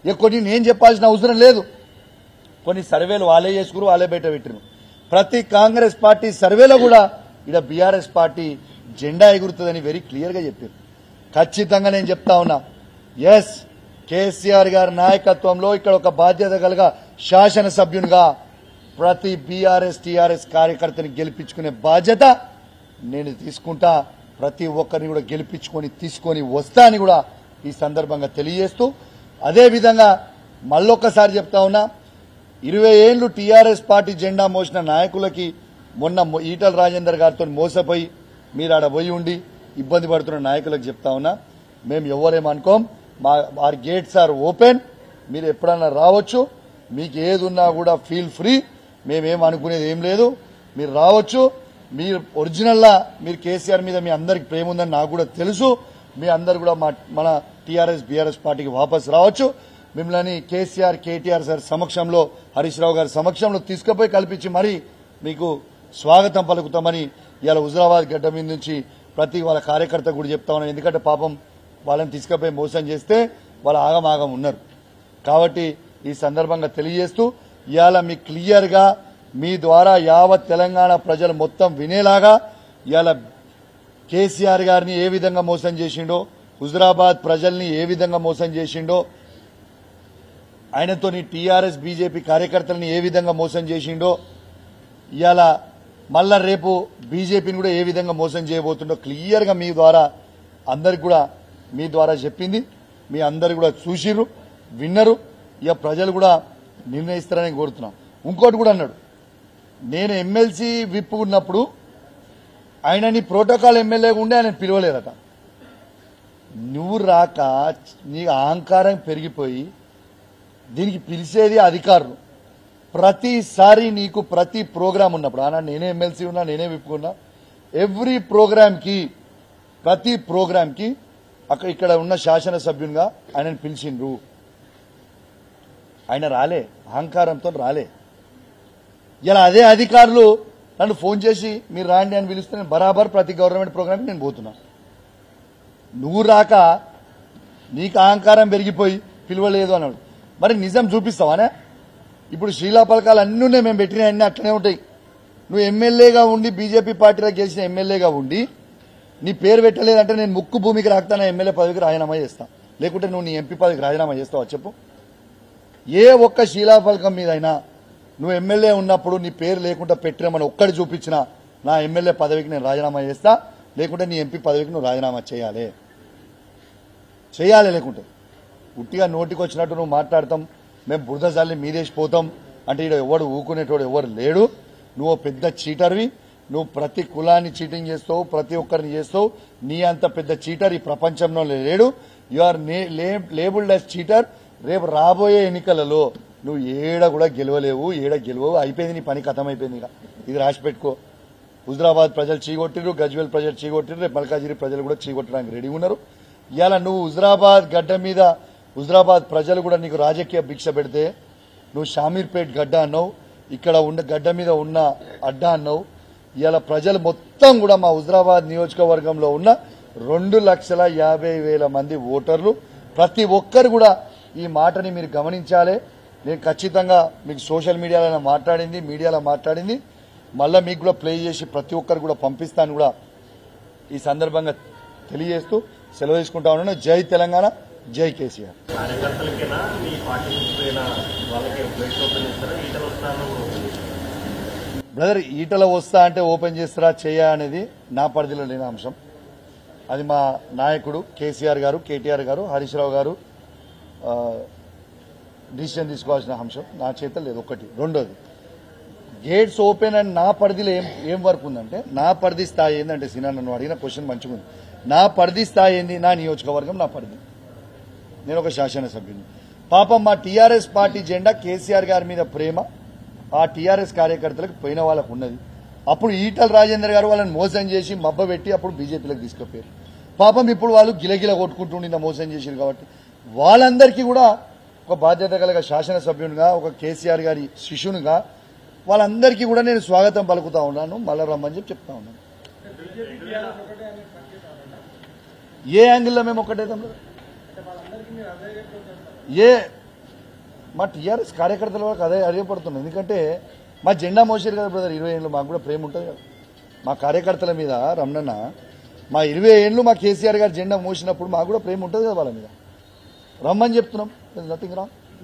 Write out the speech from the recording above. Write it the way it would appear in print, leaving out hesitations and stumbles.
ఇక కొన్ని నేను చెప్పాల్సిన అవసరం లేదు. కొన్ని సర్వేలు వాళ్ళే చేసుకురు, వాళ్ళే బయట పెట్టిరు. ప్రతి కాంగ్రెస్ పార్టీ సర్వేలో కూడా ఇక్కడ బీఆర్ఎస్ పార్టీ జెండా ఎగురుతుందని వెరీ క్లియర్గా చెప్పారు. ఖచ్చితంగా నేను చెప్తా ఉన్నా, ఎస్ కేసీఆర్ గారి నాయకత్వంలో ఇక్కడ ఒక బాధ్యత కలిగా శాసనసభ్యునిగా ప్రతి బీఆర్ఎస్ టీఆర్ఎస్ కార్యకర్తని గెలిపించుకునే బాధ్యత నేను తీసుకుంటా. ప్రతి ఒక్కరిని కూడా గెలిపించుకొని తీసుకొని వస్తా అని కూడా ఈ సందర్భంగా తెలియజేస్తూ, అదేవిధంగా మళ్ళొక్కసారి చెప్తా ఉన్నా, 20 ఏళ్లు టీఆర్ఎస్ పార్టీ జెండా మోసిన నాయకులకి మొన్న ఈటల రాజేందర్ గారితో మోసపోయి మీరు ఆడ పోయి ఉండి ఇబ్బంది పడుతున్న నాయకులకు చెప్తా ఉన్నా, మేము ఎవరేమనుకోం, our గేట్స్ ఆర్ ఓపెన్, మీరు ఎప్పుడన్నా రావచ్చు, మీకు ఏది ఉన్నా కూడా ఫీల్ ఫ్రీ, మేమేం అనుకునేది ఏం లేదు, మీరు రావచ్చు. మీరు ఒరిజినల్లా మీరు కేసీఆర్ మీద మీ అందరికి ప్రేమ ఉందని నాకు కూడా తెలుసు. మీ అందరు కూడా మన టీఆర్ఎస్ బీఆర్ఎస్ పార్టీకి వాపసు రావచ్చు. మిమ్మల్ని కేసీఆర్ కేటీఆర్ సార్ సమక్షంలో, హరీష్ రావు గారి సమక్షంలో తీసుకుపోయి కల్పించి మరీ మీకు స్వాగతం పలుకుతామని ఇవాళ హుజరాబాద్ గడ్డ మీద నుంచి ప్రతి వాళ్ళ కార్యకర్త కూడా చెప్తా ఉన్నాను. ఎందుకంటే పాపం వాళ్ళని తీసుకుపోయి మోసం చేస్తే వాళ్ళ ఆగమాగం ఉన్నారు. కాబట్టి ఈ సందర్భంగా తెలియజేస్తూ, ఇవాళ మీ క్లియర్గా మీ ద్వారా యావత్ తెలంగాణ ప్రజలు మొత్తం వినేలాగా ఇవాళ కేసీఆర్ గారిని ఏ విధంగా మోసం చేసిండో, హుజరాబాద్ ప్రజల్ని ఏ విధంగా మోసం చేసిండో, ఆయనతోని టీఆర్ఎస్ బీజేపీ కార్యకర్తలని ఏ విధంగా మోసం చేసిండో, ఇవాళ మళ్ళా రేపు బీజేపీని కూడా ఏ విధంగా మోసం చేయబోతుండో క్లియర్గా మీ ద్వారా అందరికి కూడా మీ ద్వారా చెప్పింది. మీ అందరు కూడా చూసిర్రు, విన్నరు. ఇక ప్రజలు కూడా నిర్ణయిస్తారని కోరుతున్నాం. ఇంకోటి కూడా అన్నాడు, నేను ఎమ్మెల్సీ విప్ ఉన్నప్పుడు ఆయనని ప్రోటోకాల్ ఎమ్మెల్యేగా ఉండి ఆయన పిలవలేదట. నువ్వు రాక నీ అహంకారం పెరిగిపోయి దీనికి పిలిచేది అధికారులు. ప్రతిసారి నీకు ప్రతి ప్రోగ్రాం ఉన్నప్పుడు, ఆనా నేనే ఎమ్మెల్సీ ఉన్నా, నేనే విప్పుకున్నా, ఎవ్రీ ప్రోగ్రాంకి ప్రతి ప్రోగ్రాంకి ఇక్కడ ఉన్న శాసనసభ్యునిగా ఆయనను పిలిచిండ్రు. ఆయన రాలే, అహంకారంతో రాలే. ఇలా అదే అధికారులు నన్ను ఫోన్ చేసి మీరు రాండి అని పిలిస్తే నేను బరాబర్ ప్రతి గవర్నమెంట్ ప్రోగ్రాంకి నేను పోతున్నా. నువ్వు రాక నీకు అహంకారం పెరిగిపోయి పిలవలేదు అన్నాడు. మరి నిజం చూపిస్తావానే? ఇప్పుడు శీలా పలకాలు అన్నీ మేము పెట్టిన అన్నీ అట్లనే ఉంటాయి. నువ్వు ఎమ్మెల్యేగా ఉండి బీజేపీ పార్టీలో గెలిచిన ఎమ్మెల్యేగా ఉండి నీ పేరు పెట్టలేదంటే నేను ముక్కు భూమికి రాకుతాను, ఎమ్మెల్యే పదవికి రాజీనామా చేస్తా. లేకుంటే నువ్వు నీ ఎంపీ పదవికి రాజీనామా చేస్తావా చెప్పు? ఏ ఒక్క శీలాఫలకం మీదైనా నువ్వు ఎమ్మెల్యే ఉన్నప్పుడు నీ పేరు లేకుండా పెట్టినామని ఒక్కడి చూపించినా నా ఎమ్మెల్యే పదవికి నేను రాజీనామా చేస్తా, లేకుంటే నీ ఎంపీ పదవికి నువ్వు రాజీనామా చేయాలి. లేకుంటే ఉట్టిగా నోటికి వచ్చినట్టు నువ్వు మాట్లాడతాం, మేము బురద జల్లి మీదేసిపోతాం అంటే ఇక్కడ ఎవడు ఊకునేటోడు ఎవరు లేడు. నువ్వు పెద్ద చీటర్వి. నువ్వు ప్రతి కులాన్ని చీటింగ్ చేస్తావు, ప్రతి ఒక్కరిని చేస్తావు. నీ అంత పెద్ద చీటర్ ఈ ప్రపంచంలో లేడు. You are labelled as cheater. రేపు రాబోయే ఎన్నికలలో నువ్వు ఏడ కూడా గెలవలేవు, అయిపోయింది నీ పని, కథం అయిపోయింది. ఇక ఇది రాసి పెట్టుకో. హుజరాబాద్ ప్రజలు చీగొట్టిరు, గజ్వేల్ ప్రజలు చీగొట్టిరు, రేపు మల్కాజిరి ప్రజలు కూడా చీగొట్టడానికి రెడీ ఉన్నారు. ఇవాళ నువ్వు హుజరాబాద్ గడ్డ మీద హుజరాబాద్ ప్రజలు కూడా నీకు రాజకీయ భిక్ష పెడితే నువ్వు షామీర్పేట్ గడ్డ అన్నావు, ఇక్కడ ఉన్న గడ్డ మీద ఉన్న అడ్డా అన్నావు. ఇవాళ ప్రజలు మొత్తం కూడా మా హుజరాబాద్ నియోజకవర్గంలో ఉన్న 2,50,000 మంది ఓటర్లు, ప్రతి ఒక్కరు కూడా ఈ మాటని మీరు గమనించాలి. నేను ఖచ్చితంగా మీకు సోషల్ మీడియాలో మాట్లాడింది మళ్ళీ మీకు కూడా ప్లే చేసి ప్రతి ఒక్కరు కూడా పంపిస్తాను కూడా ఈ సందర్భంగా తెలియజేస్తూ సెలవు తీసుకుంటా ఉన్నాను. జై తెలంగాణ, జై కేసీఆర్. బ్రదర్, ఈటల వస్తా అంటే ఓపెన్ చేస్తారా చేయా అనేది నా పరిధిలో లేని అంశం. అది మా నాయకుడు కేసీఆర్ గారు, కేటీఆర్ గారు, హరీష్ రావు గారు డిసిషన్ తీసుకోవాల్సిన అంశం. నా చేత లేదు. ఒకటి. రెండోది, గేట్స్ ఓపెన్ అండ్ నా పరిధిలో ఏం వర్క్ ఉందంటే, నా పరిధి స్థాయి ఏంటంటే, సినా నన్ను అడిగిన క్వశ్చన్ మంచిగా ఉంది. నా పరిధి స్థాయి ఏంది? నా నియోజకవర్గం నా పరిధి. నేను ఒక శాసనసభ్యుని. పాపం మా టీఆర్ఎస్ పార్టీ జెండా కేసీఆర్ గారి మీద ప్రేమ ఆ టీఆర్ఎస్ కార్యకర్తలకు పోయిన వాళ్ళకు ఉన్నది. అప్పుడు ఈటల రాజేందర్ గారు వాళ్ళని మోసం చేసి మబ్బబెట్టి అప్పుడు బీజేపీలోకి తీసుకుపోయారు. పాపం ఇప్పుడు వాళ్ళు గిలగిల కొట్టుకుంటుండి మోసం చేశారు. కాబట్టి వాళ్ళందరికీ కూడా ఒక బాధ్యత కలిగ శాసనసభ్యునిగా, ఒక కేసీఆర్ గారి శిష్యునిగా వాళ్ళందరికీ కూడా నేను స్వాగతం పలుకుతా ఉన్నాను. మళ్ళా రమ్మని చెప్పి చెప్తా ఉన్నాను. ఏ యాంగిల్లో మేము ఒక్కటే మా టీఆర్ఎస్ కార్యకర్తల వరకు అదే అడిగపడుతున్నాం. ఎందుకంటే మా జెండా మోసారు కదా బ్రదర్ 20 ఏళ్ళు, మాకు కూడా ప్రేమ ఉంటుంది కదా మా కార్యకర్తల మీద. రమణన్న మా 20 ఏళ్ళు మా కేసీఆర్ గారు జెండా మోసినప్పుడు మాకు కూడా ప్రేమ ఉంటుంది కదా వాళ్ళ మీద. రమ్మని చెప్తున్నాం, నథింగ్ రాంగ్.